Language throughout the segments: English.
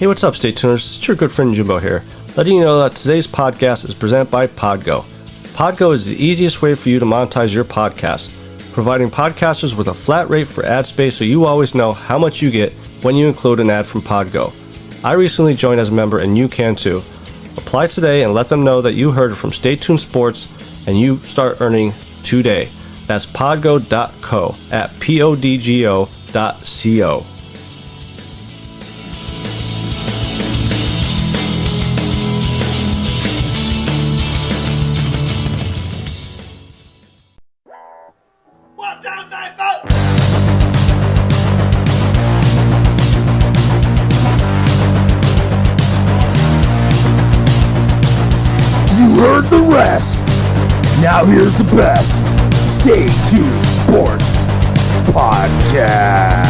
Hey, what's up, Stay Tuners? It's your good friend Jimbo here, letting you know that today's podcast is presented by Podgo. Podgo is the easiest way for you to monetize your podcast, providing podcasters with a flat rate for ad space so you always know how much you get when you include an ad from Podgo. I recently joined as a member and you can too. Apply today and let them know that you heard from Stay Tuned Sports and you start earning today. That's podgo.co at podgo.co. Heard the rest. Now here's the best Stay Tuned Sports Podcast.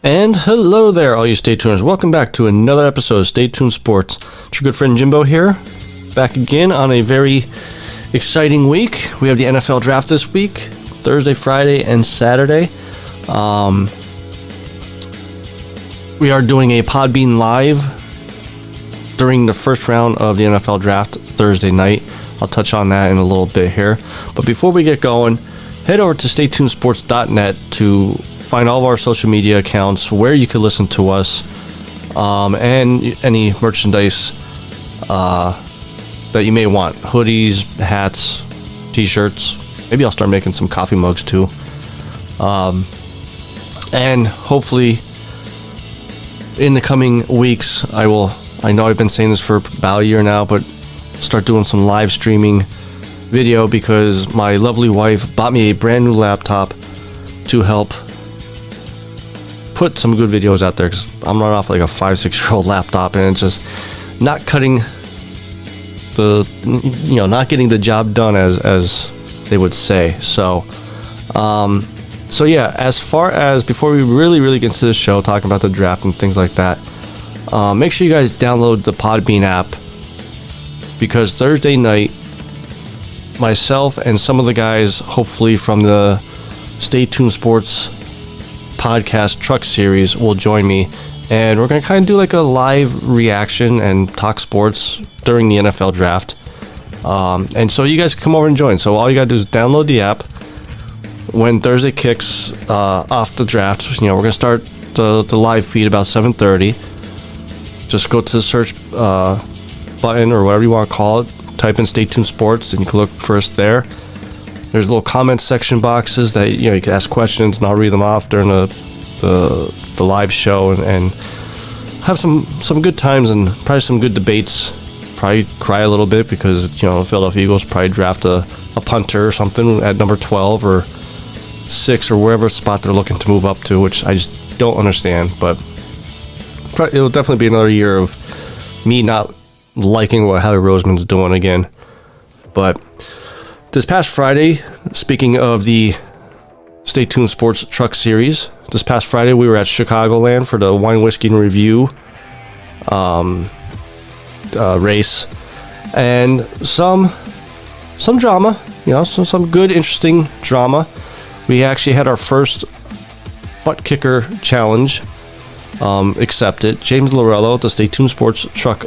And hello there, all you Stay Tuners. Welcome back to another episode of Stay Tuned Sports. It's your good friend Jimbo here, back again on a very exciting week. We have the NFL draft this week, Thursday, Friday, and Saturday. We are doing a Podbean Live during the first round of the NFL draft Thursday night. I'll touch on that in a little bit here. But before we get going, head over to staytunesports.net to find all of our social media accounts where you can listen to us, and any merchandise that you may want. Hoodies, hats, t-shirts. Maybe I'll start making some coffee mugs too. And hopefully in the coming weeks I know I've been saying this for about a year now, but start doing some live streaming video because my lovely wife bought me a brand new laptop to help put some good videos out there, because I'm running off like a 5-6-year-old laptop and it's just not cutting not getting the job done as they would say. So yeah, as far as before we really get into the show, talking about the draft and things like that, make sure you guys download the Podbean app, because Thursday night, myself and some of the guys, hopefully from the Stay Tuned Sports podcast truck series, will join me, and we're going to kind of do like a live reaction and talk sports during the NFL draft. And so you guys come over and join. So all you got to do is download the app. When Thursday kicks off the draft, we're going to start the live feed about 7:30. Just go to the search button or whatever you want to call it. Type in Stay Tuned Sports, and you can look for us there. There's little comment section boxes that you can ask questions, and I'll read them off during the live show and have some good times and probably some good debates. Probably cry a little bit because the Philadelphia Eagles probably draft a punter or something at number 12 or 6 or wherever spot they're looking to move up to, which I just don't understand, but it'll definitely be another year of me not liking what Howie Roseman's doing again. But this past Friday, speaking of the Stay Tuned Sports Truck Series, this past Friday we were at Chicagoland for the Wine, Whiskey, and Review race, and some drama, some good, interesting drama. We actually had our first butt kicker challenge accepted. James Lorello, the Stay Tuned Sports truck,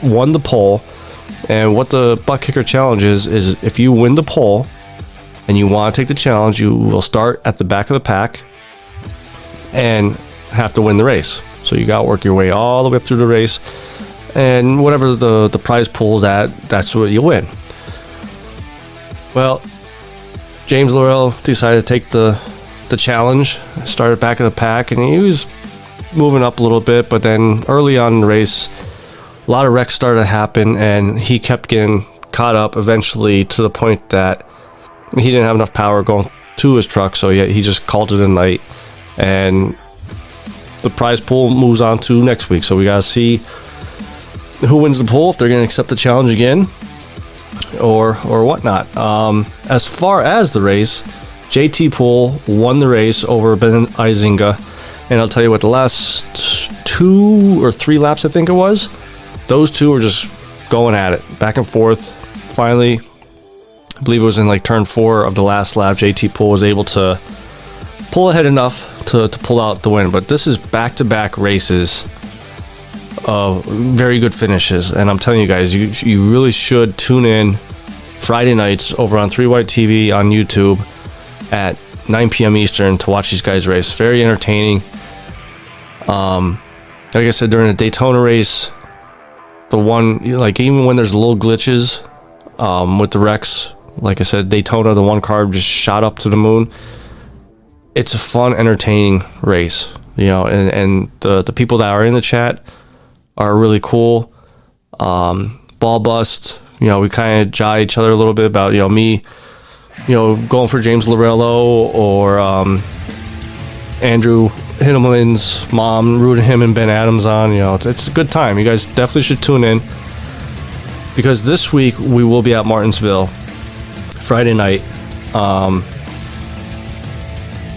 won the poll. And what the butt kicker challenge is if you win the poll and you want to take the challenge, you will start at the back of the pack and have to win the race. So you got to work your way all the way up through the race, and whatever the prize pool is at, that's what you win. Well, James Lorello decided to take the challenge, started back of the pack, and he was moving up a little bit, but then early on in the race, a lot of wrecks started to happen, and he kept getting caught up eventually to the point that he didn't have enough power going to his truck, so he just called it a night, and the prize pool moves on to next week. So we got to see who wins the pool, if they're going to accept the challenge again or whatnot. As far as the race, JT Poole won the race over Ben Izinga, and I'll tell you what, the last 2 or 3 laps, I think it was, those two were just going at it, back and forth. Finally, I believe it was in like turn 4 of the last lap, JT Poole was able to pull ahead enough to pull out the win. But this is back-to-back races of very good finishes, and I'm telling you guys, you really should tune in Friday nights over on 3 White TV on YouTube at 9 p.m. Eastern to watch these guys race. Very entertaining. Like I said, during the Daytona race, the one, like, even when there's little glitches with the wrecks, like I said, Daytona, the one car just shot up to the moon. It's a fun, entertaining race, you know, and the people that are in the chat are really cool. Ball bust, you know, we kind of jie each other a little bit about, you know, me, you know, going for James Lorello, or Andrew Hittleman's mom rooting him and Ben Adams on. You know, it's a good time. You guys definitely should tune in, because this week we will be at Martinsville Friday night.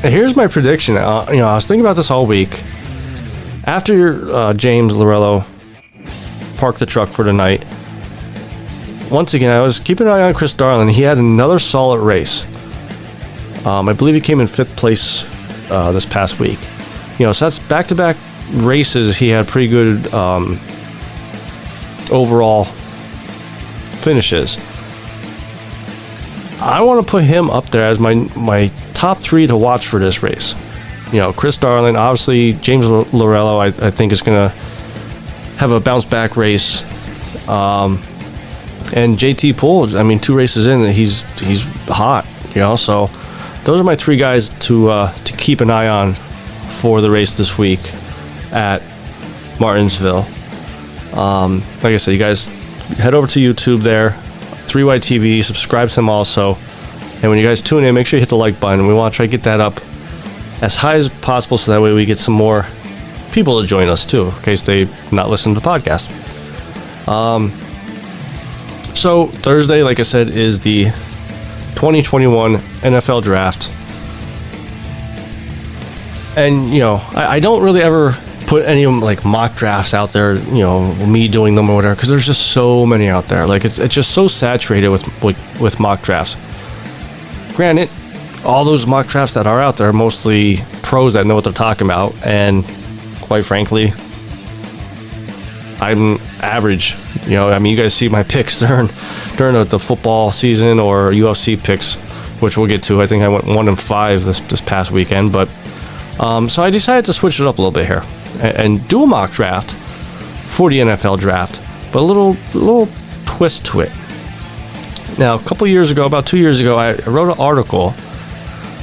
Here's my prediction. You know, I was thinking about this all week. After James Lorello parked the truck for the night, once again, I was keeping an eye on Chris Darling. He had another solid race. I believe he came in 5th place this past week. You know, so that's back-to-back races. He had pretty good overall finishes. I want to put him up there as my top 3 to watch for this race. You know, Chris Darling, obviously James Lorello, I think is going to have a bounce-back race. And JT Poole, I mean, 2 races in, he's hot, you know. So those are my 3 guys to keep an eye on for the race this week at Martinsville. Like I said, you guys head over to YouTube there, 3 White TV, subscribe to them also. And when you guys tune in, make sure you hit the like button. We want to try to get that up as high as possible, so that way we get some more people to join us too, in case they not listen to the podcast. So Thursday, like I said, is the 2021 NFL Draft. And, you know, I don't really ever put any like mock drafts out there, you know, me doing them or whatever, because there's just so many out there. Like, it's just so saturated with mock drafts. Granted, all those mock drafts that are out there are mostly pros that know what they're talking about, and quite frankly, I'm average. You know, I mean, you guys see my picks during the football season or UFC picks, which we'll get to. I think I went 1-5 this past weekend, but so I decided to switch it up a little bit here and do a mock draft for the NFL draft, but a little twist to it. Now, a couple years ago, about 2 years ago, I wrote an article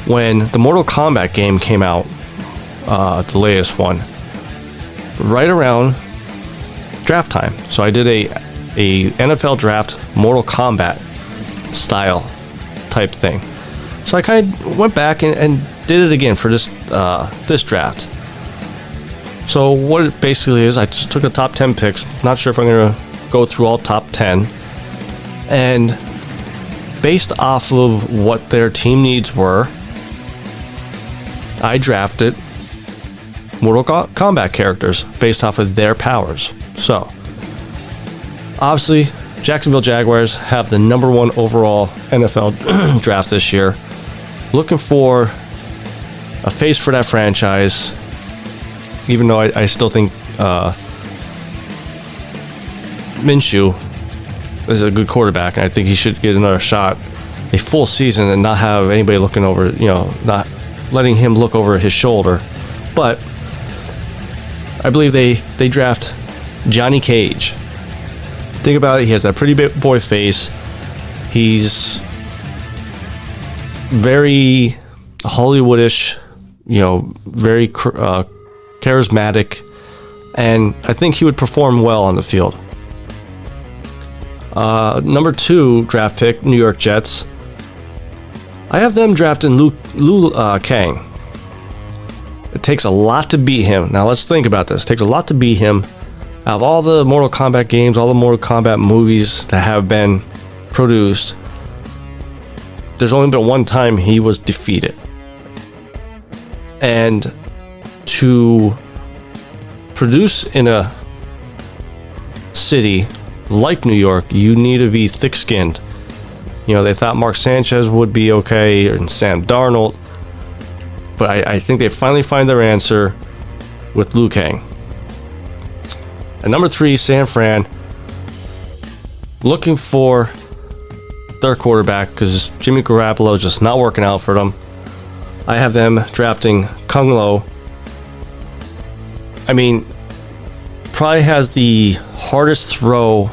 when the Mortal Kombat game came out, the latest one, right around draft time. So I did a NFL draft Mortal Kombat style type thing. So I kind of went back and did it again for this draft. So what it basically is, I just took the top 10 picks. Not sure if I'm going to go through all top 10. And based off of what their team needs were, I drafted Mortal Kombat characters based off of their powers. So, obviously, Jacksonville Jaguars have the number 1 overall NFL draft this year. Looking for a face for that franchise, even though I still think Minshew is a good quarterback, and I think he should get another shot, a full season, and not have anybody looking over, you know, not letting him look over his shoulder. But I believe they draft Johnny Cage. Think about it, he has that pretty boy face. He's very Hollywoodish, you know, very charismatic, and I think he would perform well on the field. Number 2 draft pick, New York Jets. I have them drafting Liu Kang. It takes a lot to beat him. Now let's think about this. It takes a lot to beat him. Out of all the Mortal Kombat games, all the Mortal Kombat movies that have been produced, there's only been one time he was defeated. And to produce in a city like New York, you need to be thick-skinned. You know, they thought Mark Sanchez would be okay, and Sam Darnold. But I think they finally find their answer with Liu Kang. At number 3, San Fran. Looking for their quarterback because Jimmy Garoppolo is just not working out for them. I have them drafting Kung Lo. I mean, probably has the hardest throw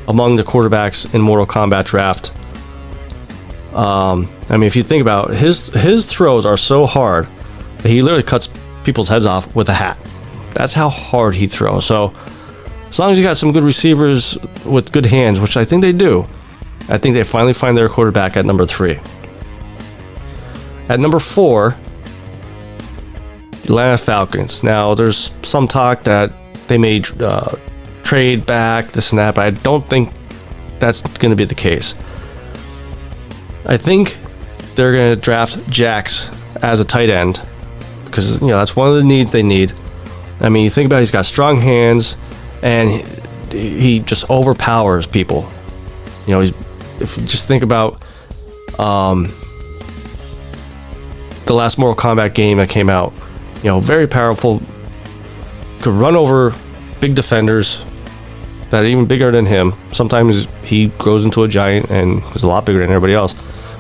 among the quarterbacks in Mortal Kombat draft. I mean, if you think about it, his throws are so hard that he literally cuts people's heads off with a hat. That's how hard he throws. So as long as you got some good receivers with good hands, which I think they do, I think they finally find their quarterback at number 3. At number 4, the Atlanta Falcons. Now, there's some talk that they may trade back, this and that, but I don't think that's going to be the case. I think they're going to draft Jax as a tight end because, that's one of the needs they need. I mean, you think about it, he's got strong hands, and he just overpowers people. If you just think about the last Mortal Kombat game that came out, very powerful, could run over big defenders that are even bigger than him. Sometimes he grows into a giant and is a lot bigger than everybody else.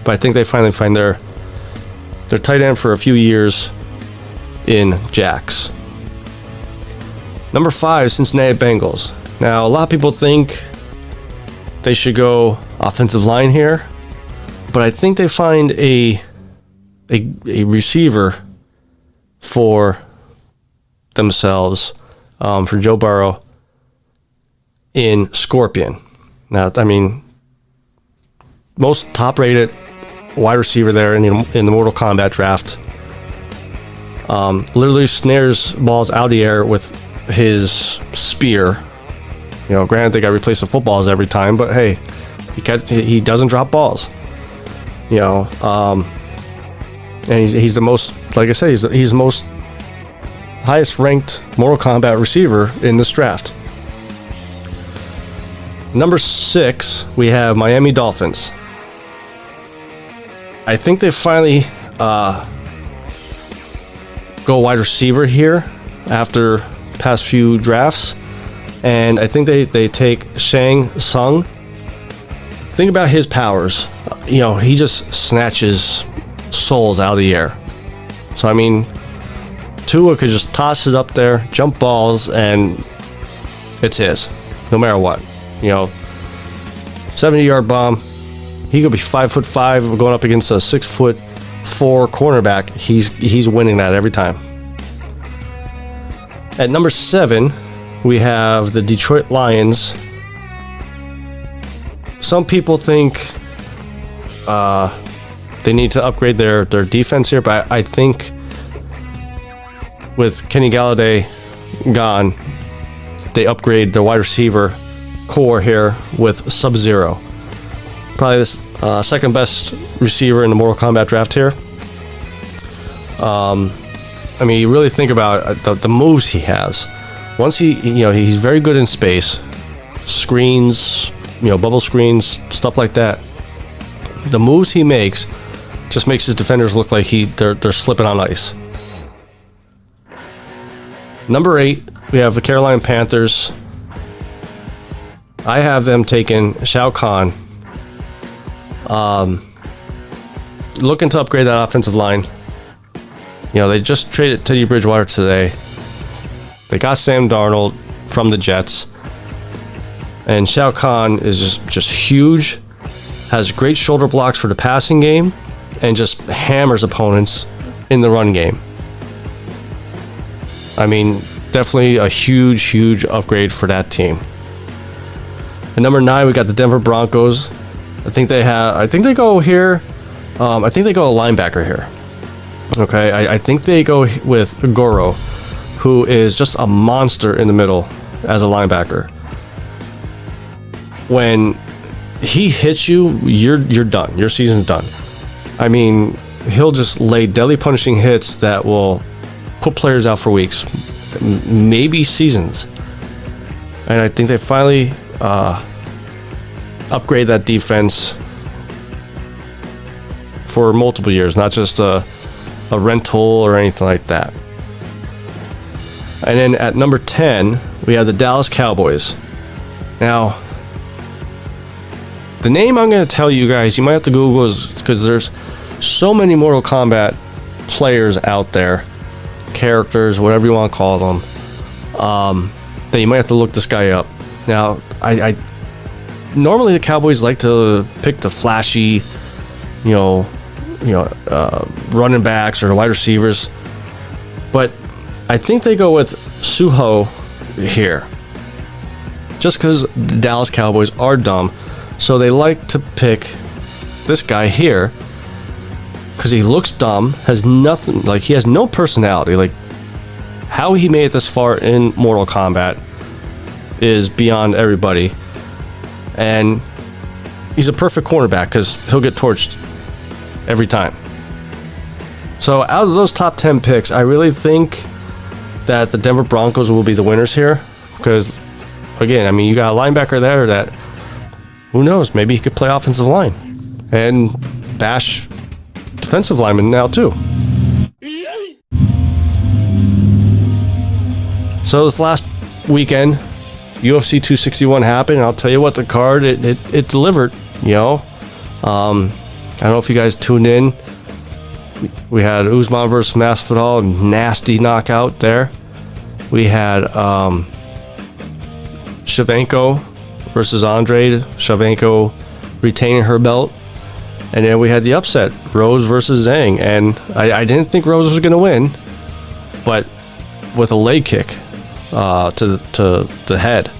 But I think they finally find their tight end for a few years in Jax. Number 5, Cincinnati Bengals. Now, a lot of people think they should go offensive line here, but I think they find a receiver for themselves, for Joe Burrow, in Scorpion. Now, I mean, most top-rated wide receiver there in the Mortal Kombat draft. Literally snares balls out of the air with his spear. Granted, they got to replace the footballs every time, but hey, he doesn't drop balls. And he's the most, like I said, he's the most highest ranked Mortal Kombat receiver in this draft. Number 6, we have Miami Dolphins. I think they finally go wide receiver here after past few drafts, and I think they take Shang Tsung. Think about his powers. He just snatches souls out of the air. So I mean, Tua could just toss it up there, jump balls, and it's his, no matter what. 70-yard bomb. He could be 5'5", going up against a 6'4" cornerback. He's winning that every time. At number 7, we have the Detroit Lions. Some people think they need to upgrade their defense here, but I think with Kenny Galladay gone, they upgrade their wide receiver core here with Sub-Zero. Probably the second best receiver in the Mortal Kombat draft here. I mean, you really think about the moves he has. Once he's very good in space, screens, bubble screens, stuff like that. The moves he makes just makes his defenders look like they're slipping on ice. Number 8, we have the Carolina Panthers. I have them taking Shao Kahn. Looking to upgrade that offensive line. They just traded Teddy Bridgewater today. They got Sam Darnold from the Jets. And Shao Kahn is just huge. Has great shoulder blocks for the passing game. And just hammers opponents in the run game. I mean, definitely a huge upgrade for that team. At number 9, we got the Denver Broncos. I think they go here. I think they go a linebacker here. Okay, I think they go with Goro, who is just a monster in the middle as a linebacker. When he hits you, you're done. Your season's done. I mean, he'll just lay deadly punishing hits that will put players out for weeks, maybe seasons. And I think they finally upgrade that defense for multiple years, not just a rental or anything like that. And then at number 10, we have the Dallas Cowboys. Now, the name I'm going to tell you guys, you might have to Google, because there's so many Mortal Kombat players out there, characters, whatever you want to call them, that you might have to look this guy up. Now, I normally the Cowboys like to pick the flashy, running backs or wide receivers, but I think they go with Suho here, just because the Dallas Cowboys are dumb, so they like to pick this guy here because he looks dumb, has nothing, like he has no personality. Like how he made it this far in Mortal Kombat is beyond everybody, and he's a perfect cornerback because he'll get torched every time. So out of those top 10 picks, I really think that the Denver Broncos will be the winners here, because again, I mean, you got a linebacker there that, who knows, maybe he could play offensive line and bash defensive linemen now too. So this last weekend, UFC 261 happened, and I'll tell you what, the card, it delivered, I don't know if you guys tuned in. We had Usman versus Masvidal, nasty knockout there. We had Shevchenko versus Andre, Shevchenko retaining her belt. And then we had the upset, Rose versus Zhang. And I didn't think Rose was going to win, but with a leg kick to the head.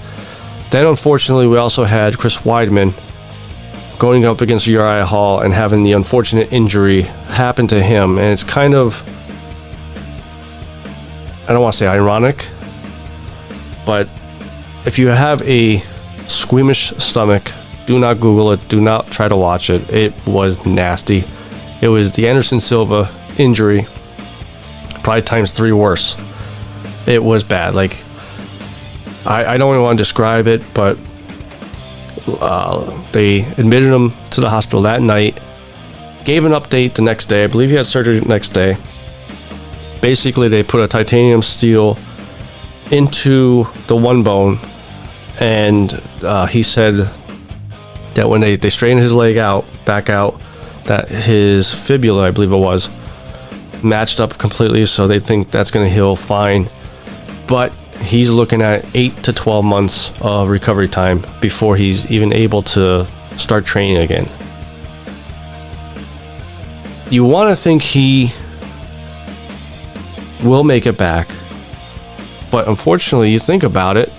Then unfortunately we also had Chris Weidman going up against Uriah Hall and having the unfortunate injury happen to him. And it's kind of, I don't want to say ironic, but if you have a squeamish stomach, do not Google it, do not try to watch it. It was nasty. It was the Anderson Silva injury, probably times 3 worse. It was bad. Like, I don't even want to describe it, but they admitted him to the hospital that night, gave an update the next day. I believe he had surgery the next day. Basically, they put a titanium steel into the one bone, and he said that when they straightened his leg back out, that his fibula, I believe it was, matched up completely, so they think that's going to heal fine. But he's looking at 8 to 12 months of recovery time before he's even able to start training again. You want to think he will make it back, but unfortunately, you think about it,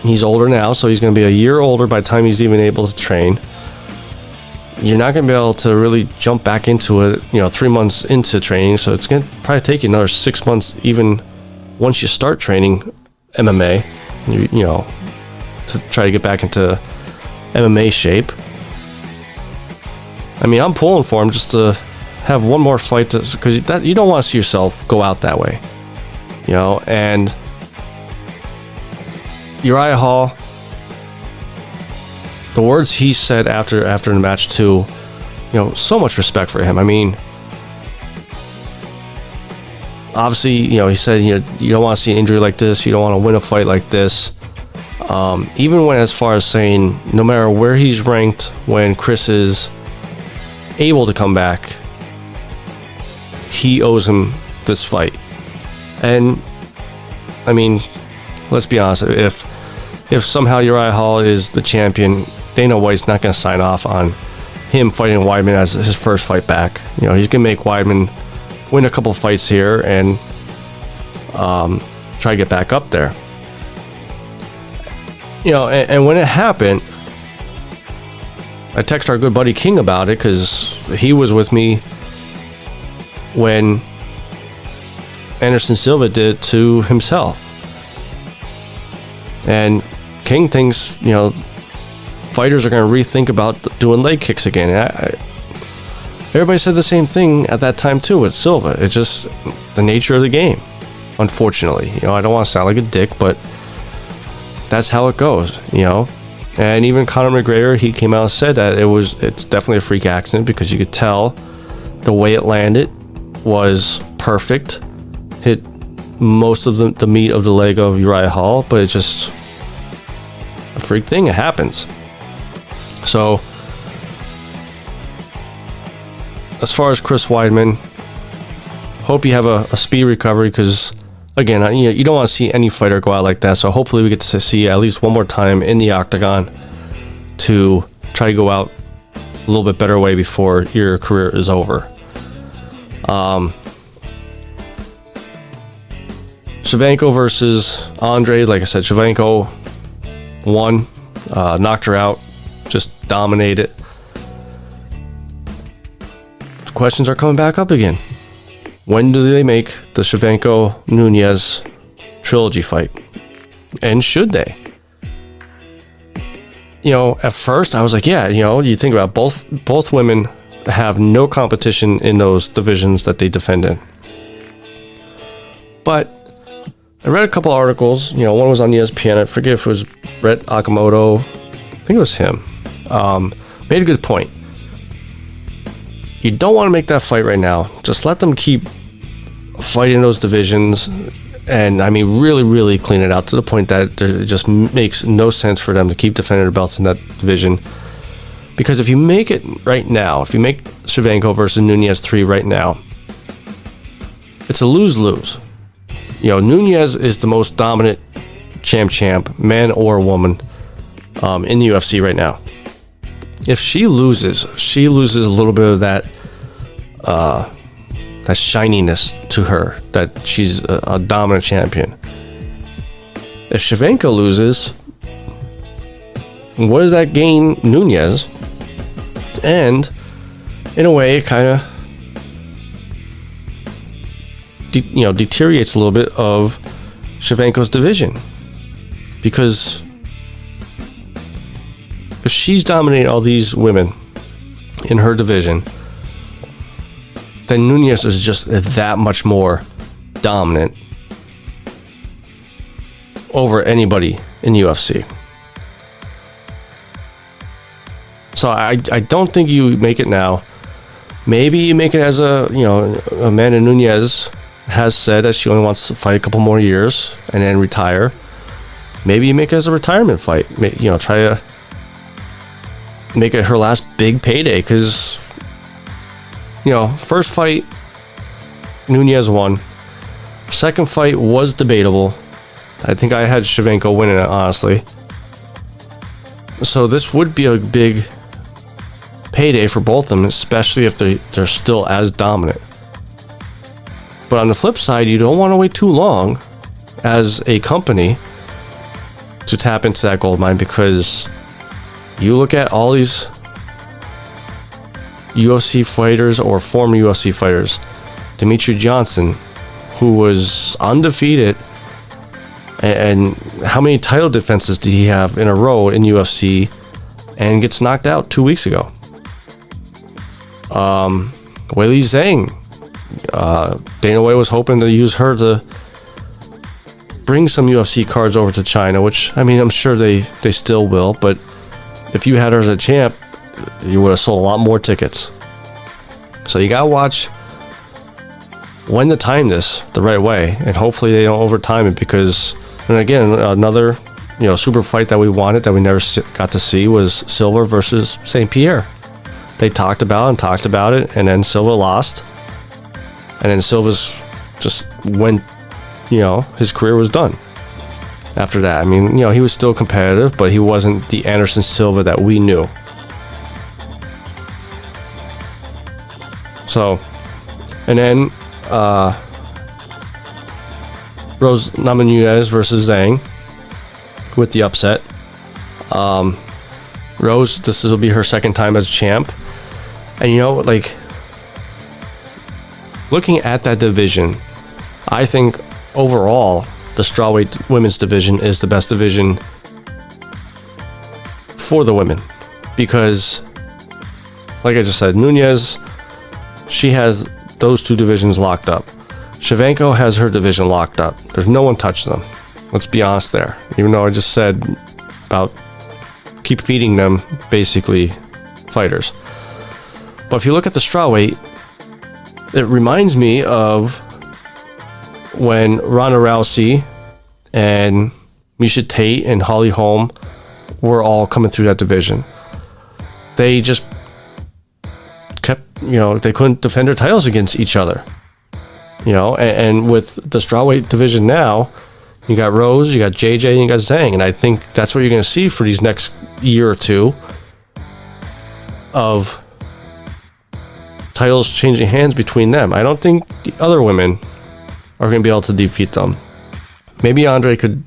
he's older now, so he's going to be a year older by the time he's even able to train. You're not going to be able to really jump back into it, 3 months into training, so it's going to probably take you another 6 months even once you start training MMA, to try to get back into MMA shape. I mean, I'm pulling for him just to have one more fight, because you don't want to see yourself go out that way, and Uriah Hall, the words he said after the match too, so much respect for him. I mean, obviously, he said, you don't want to see an injury like this. You don't want to win a fight like this. Even went as far as saying, no matter where he's ranked when Chris is able to come back, he owes him this fight. And, I mean, let's be honest. If somehow Uriah Hall is the champion, Dana White's not going to sign off on him fighting Weidman as his first fight back. He's going to make Weidman win a couple fights here and try to get back up there. And when it happened, I texted our good buddy King about it, because he was with me when Anderson Silva did to himself. And King thinks, fighters are going to rethink about doing leg kicks again. Everybody said the same thing at that time too with Silva. It's just the nature of the game, unfortunately. I don't want to sound like a dick, but that's how it goes, And even Conor McGregor, he came out and said that it's definitely a freak accident, because you could tell the way it landed was perfect. Hit most of the meat of the leg of Uriah Hall, but it's just a freak thing. It happens. So, as far as Chris Weidman, hope you have a speedy recovery, because again, you don't want to see any fighter go out like that. So hopefully we get to see at least one more time in the octagon to try to go out a little bit better way before your career is over. Shevchenko versus Andre. Like I said, Shevchenko won, knocked her out, just dominated. The questions are coming back up again. When do they make the Shevchenko-Nunes trilogy fight? And should they? At first I was like, yeah, you think about both women have no competition in those divisions that they defend in. But I read a couple articles. One was on ESPN. I forget if it was Brett Okamoto. I think it was him. Made a good point. You don't want to make that fight right now. Just let them keep fighting those divisions, and really, really clean it out to the point that it just makes no sense for them to keep defending their belts in that division. Because if you make it right now, if you make Shevchenko versus Nunes 3 right now, it's a lose-lose. Nunes is the most dominant champ, man or woman, in the UFC right now. If she loses a little bit of that shininess to her, that she's a dominant champion. If Shevchenko loses, what does that gain Nunes? And in a way, it kind of deteriorates a little bit of Shevchenko's division, because if she's dominating all these women in her division, then Nunes is just that much more dominant over anybody in UFC. So I don't think you make it now. Maybe you make it as Amanda Nunes has said that she only wants to fight a couple more years and then retire. Maybe you make it as a retirement fight. Try to make it her last big payday, because first fight Nunes won. Second fight was debatable. I think I had Shevchenko winning it, honestly. So this would be a big payday for both of them, especially if they're still as dominant. But on the flip side, you don't want to wait too long as a company to tap into that gold mine, because you look at all these UFC fighters or former UFC fighters. Demetri Johnson, who was undefeated, and how many title defenses did he have in a row in UFC, and gets knocked out 2 weeks ago? Weili Zhang, Dana White was hoping to use her to bring some UFC cards over to China, which I'm sure they still will, but if you had her as a champ, you would have sold a lot more tickets. So you gotta watch when to time this the right way, and hopefully they don't overtime it, because, and again, another super fight that we wanted that we never got to see was Silva versus St. Pierre. They talked about it, and then Silva lost, and then Silva's just went, his career was done after that. He was still competitive, but he wasn't the Anderson Silva that we knew. So, and then Rose Namajunas versus Zhang with the upset. Rose, this will be her second time as champ. And looking at that division, I think overall the strawweight women's division is the best division for the women, because like I just said, Nunes, she has those two divisions locked up. Shevchenko has her division locked up. There's no one touching them. Let's be honest there. Even though I just said about keep feeding them basically fighters. But if you look at the strawweight, it reminds me of when Ronda Rousey and Miesha Tate and Holly Holm were all coming through that division. They just kept, they couldn't defend their titles against each other. And with the strawweight division now, you got Rose, you got JJ, and you got Zhang. And I think that's what you're going to see for these next year or two of titles changing hands between them. I don't think the other women are going to be able to defeat them. Maybe Andre could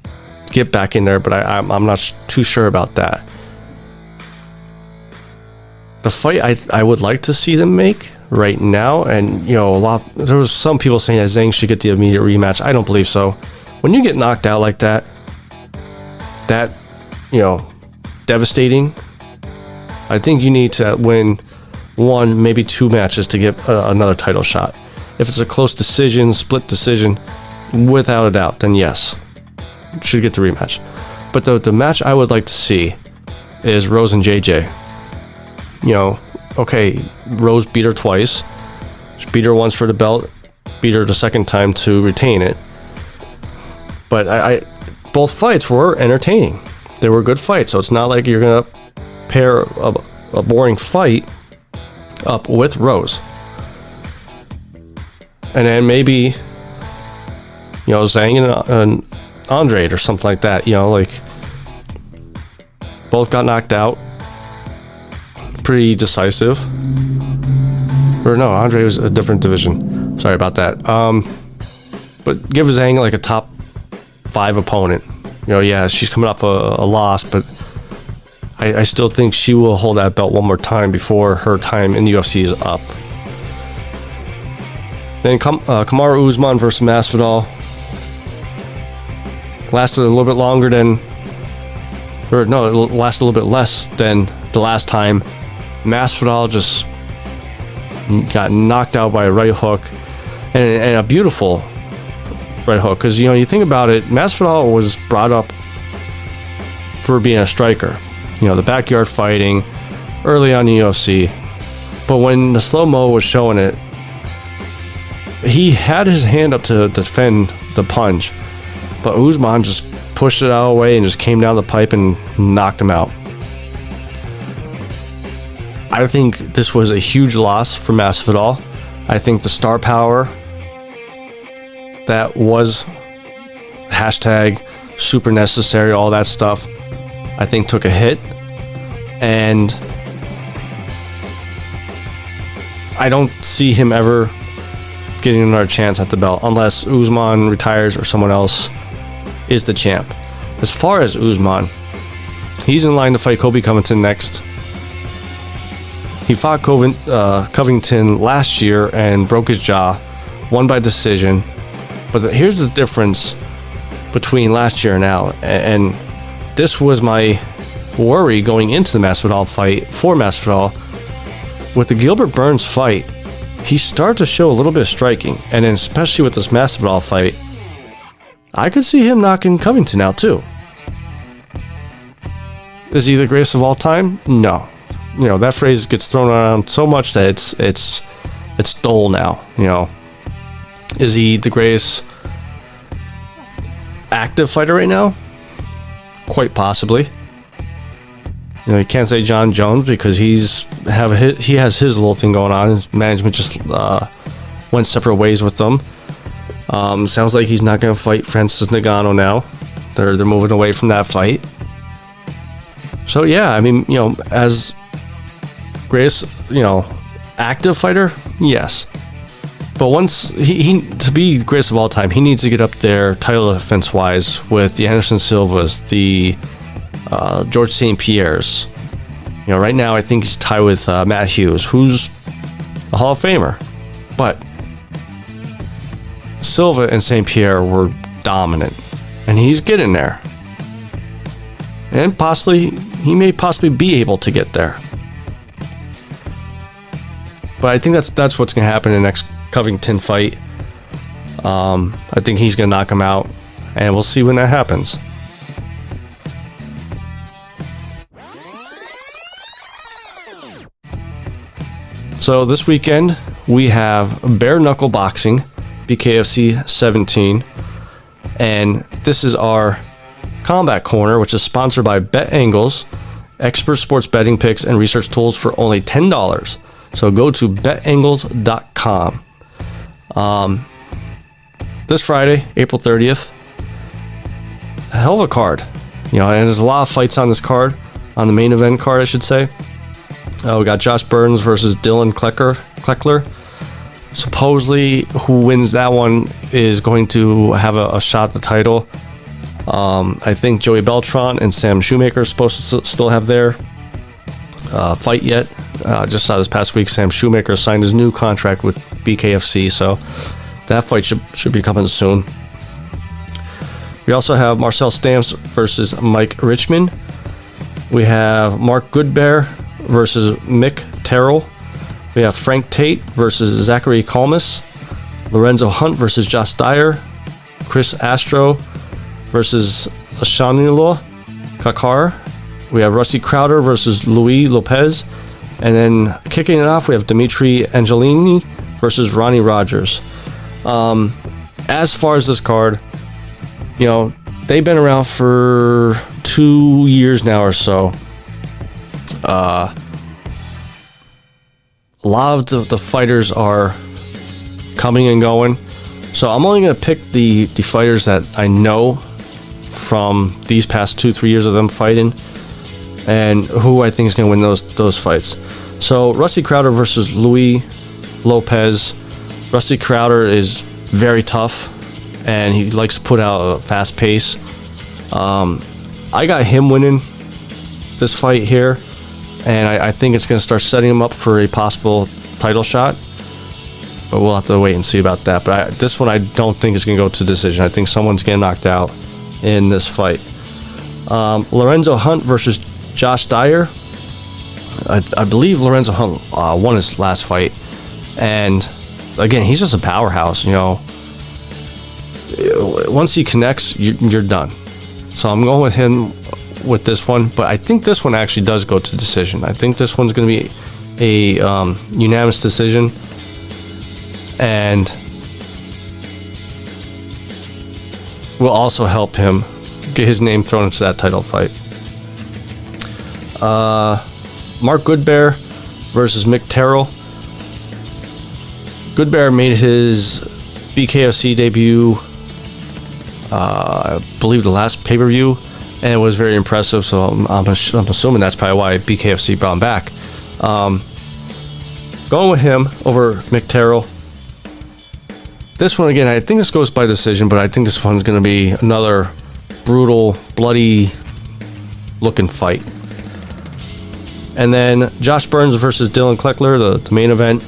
get back in there, but I'm not too sure about that. The fight I would like to see them make right now, and there was some people saying that Zhang should get the immediate rematch. I don't believe so. When you get knocked out like that, devastating, I think you need to win one, maybe two matches to get another title shot. If it's a close decision, split decision, without a doubt, then yes, should get the rematch. But the match I would like to see is Rose and JJ. Okay, Rose beat her twice. She beat her once for the belt, beat her the second time to retain it. But I both fights were entertaining. They were good fights, so it's not like you're going to pair a boring fight up with Rose. And then maybe, Zhang and Andre or something like that, both got knocked out. Pretty decisive. Or no, Andre was a different division. Sorry about that. But give Zhang like a top 5 opponent. She's coming off a loss, but I still think she will hold that belt one more time before her time in the UFC is up. Then Kamaru Usman versus Masvidal lasted a little bit longer than, or no, it lasted a little bit less than the last time. Masvidal just got knocked out by a right hook, and a beautiful right hook. Because you think about it, Masvidal was brought up for being a striker. The backyard fighting early on in the UFC. But when the slow-mo was showing it, he had his hand up to defend the punch, but Usman just pushed it out of the way and just came down the pipe and knocked him out. I think this was a huge loss for Masvidal. I think the star power that was hashtag super necessary, all that stuff, I think took a hit. And I don't see him ever getting another chance at the belt unless Usman retires or someone else is the champ. As far as Usman, he's in line to fight Colby Covington next. He fought Covington last year and broke his jaw, won by decision. But here's the difference between last year and now. And this was my worry going into the Masvidal fight for Masvidal. With the Gilbert Burns fight, he started to show a little bit of striking. And then especially with this Masvidal fight, I could see him knocking Covington out too. Is he the greatest of all time? No. That phrase gets thrown around so much that it's dull now. Is he the greatest active fighter right now? Quite possibly. You can't say John Jones because he has his little thing going on. His management just went separate ways with them. Sounds like he's not going to fight Francis Ngannou now. They're moving away from that fight. So yeah, as greatest, active fighter, yes. But once he to be greatest of all time, he needs to get up there title defense wise with the Anderson Silvas, the George St. Pierre's. Right now I think he's tied with Matt Hughes, who's a Hall of Famer. But Silva and St. Pierre were dominant, and he's getting there. And he may possibly be able to get there. But I think that's what's going to happen in the next Covington fight. I think he's going to knock him out, and we'll see when that happens. So this weekend, we have bare knuckle boxing, BKFC 17. And this is our Combat Corner, which is sponsored by Bet Angles, expert sports betting picks and research tools for only $10. So go to betangles.com. This Friday, April 30th, a hell of a card. And there's a lot of fights on this card, on the main event card, I should say. We got Josh Burns versus Dylan Kleckler. Supposedly, who wins that one is going to have a shot at the title. I think Joey Beltran and Sam Shoemaker are supposed to still have their fight yet. Just saw this past week, Sam Shoemaker signed his new contract with BKFC, so that fight should be coming soon. We also have Marcel Stamps versus Mike Richmond. We have Mark Goodbear versus Mick Terrell. We have Frank Tate versus Zachary Kalmus. Lorenzo Hunt versus Josh Dyer. Chris Astro versus Ashanilo Kakar. We have Rusty Crowder versus Luis Lopez. And then kicking it off, we have Dimitri Angelini versus Ronnie Rogers. As far as this card, they've been around for 2 years now or so. A lot of the fighters are coming and going. So I'm only going to pick the fighters that I know from these past 2-3 years of them fighting and who I think is going to win those fights. So Rusty Crowder versus Luis Lopez. Rusty Crowder is very tough and he likes to put out a fast pace. I got him winning this fight here, and I think it's going to start setting him up for a possible title shot. But we'll have to wait and see about that. But this one I don't think is going to go to decision. I think someone's getting knocked out in this fight. Lorenzo Hunt versus Josh Dyer. I believe Lorenzo Hunt won his last fight. And again, he's just a powerhouse. Once he connects, you're done. So I'm going with him with this one. But I think this one actually does go to decision. I think this one's going to be a unanimous decision. And will also help him get his name thrown into that title fight. Mark Goodbear versus Mick Terrell. Goodbear made his BKFC debut, I believe the last pay-per-view, and it was very impressive, so I'm assuming that's probably why BKFC brought him back. Going with him over Mick Terrell. This one, again, I think this goes by decision, but I think this one's going to be another brutal, bloody looking fight. And then Josh Burns versus Dylan Kleckler, the main event.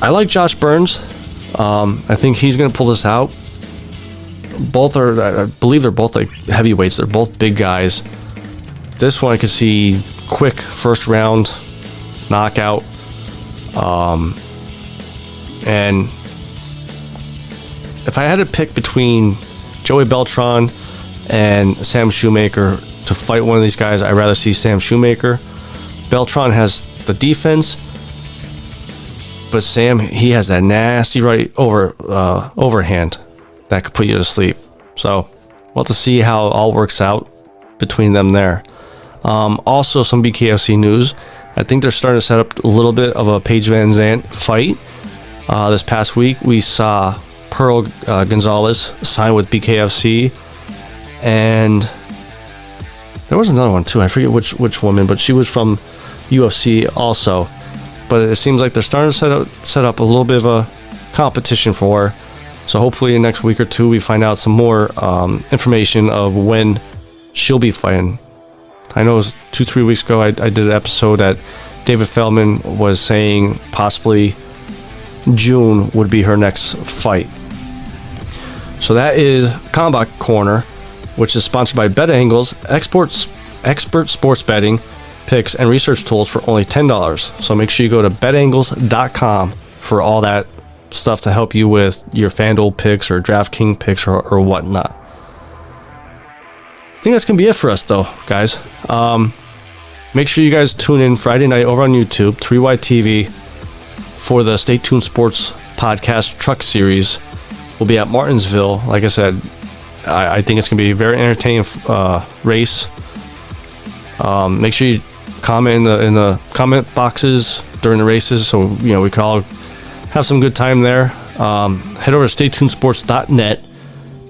I like Josh Burns. I think he's going to pull this out. I believe they're both like heavyweights. They're both big guys. This one I could see quick first round knockout. And if I had to pick between Joey Beltran and Sam Shoemaker to fight one of these guys, I'd rather see Sam Shoemaker. Beltran has the defense, but Sam, he has that nasty right overhand that could put you to sleep. So we'll have to see how it all works out between them there. Also, some BKFC news. I think they're starting to set up a little bit of a Paige Van Zandt fight. This past week, we saw Pearl Gonzalez sign with BKFC, and there was another one too. I forget which woman, but she was from UFC also. But it seems like they're starting to set up a little bit of a competition for her. So hopefully in the next week or two, we find out some more information of when she'll be fighting. I know it was 2-3 weeks ago I did an episode that David Feldman was saying possibly June would be her next fight. So that is Combat Corner, which is sponsored by Bet Angles, expert sports betting picks and research tools for only $10. So make sure you go to betangles.com for all that stuff to help you with your FanDuel picks or DraftKings picks or whatnot. I think that's gonna be it for us though, guys. Make sure you guys tune in Friday night over on YouTube, 3Y TV. for the Stay Tuned Sports podcast truck series. We'll be at Martinsville. Like I said, I think it's going to be a very entertaining race. Make sure you comment in the comment boxes during the races, so we can all have some good time there. Head over to staytunesports.net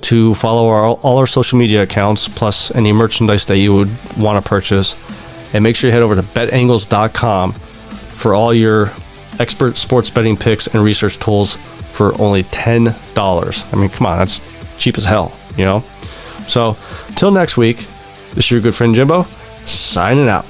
to follow all our social media accounts, plus any merchandise that you would want to purchase. And make sure you head over to betangles.com for all your expert sports betting picks and research tools for only $10. I mean, come on, that's cheap as hell, So, till next week, this is your good friend Jimbo, signing out.